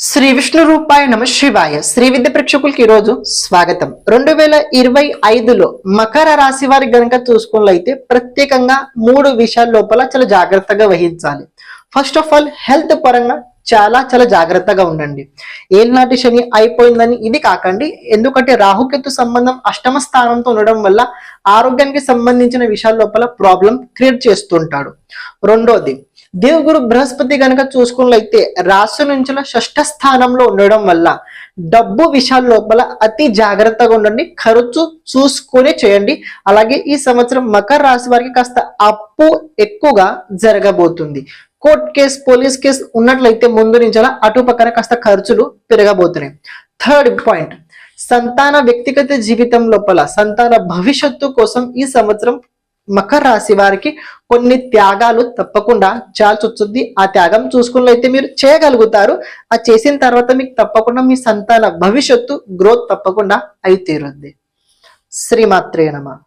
శ్రీ విష్ణు రూపాయ నమ శివాయ. శ్రీ విద్య ప్రేక్షకులకి ఈరోజు స్వాగతం. 2025లో మకర రాశి వారికి గనక చూసుకున్నట్లయితే ప్రత్యేకంగా 3 విషయాల లోపల చాలా జాగ్రత్తగా వహించాలి. ఫస్ట్ ఆఫ్ ఆల్ హెల్త్ పరంగా చాలా జాగ్రత్తగా ఉండండి. ఏళ్ళనాటి శని అయిపోయిందని ఇది కాకండి, ఎందుకంటే రాహుకేతు సంబంధం అష్టమ స్థానంతో ఉండడం వల్ల ఆరోగ్యానికి సంబంధించిన విషయాల లోపల ప్రాబ్లం క్రియేట్ చేస్తుంటాడు. రెండోది, దేవుగురు బృహస్పతి గనక చూసుకున్నట్లయితే రాశి నుంచి షష్ఠ స్థానంలో ఉండడం వల్ల డబ్బు విషయాల లోపల అతి జాగ్రత్తగా ఉండండి, ఖర్చు చూసుకునే చేయండి. అలాగే ఈ సంవత్సరం మకర రాశి వారికి కాస్త అప్పు ఎక్కువగా జరగబోతుంది. కోర్ట్ కేసు, పోలీస్ కేసు ఉన్నట్లయితే ముందు నుంచి అటు పక్కన కాస్త ఖర్చులు పెరగబోతున్నాయి. థర్డ్ పాయింట్, సంతాన వ్యక్తిగత జీవితం లోపల సంతాన భవిష్యత్తు కోసం ఈ సంవత్సరం మకర రాశి వారికి కొన్ని త్యాగాలు తప్పకుండా చేయాల్సి వస్తుంది. ఆ త్యాగం చూసుకున్నట్లయితే మీరు చేయగలుగుతారు. ఆ చేసిన తర్వాత మీకు తప్పకుండా మీ సంతాన భవిష్యత్తు గ్రోత్ తప్పకుండా అయి తీరుద్ది. శ్రీమాత్రే నమః.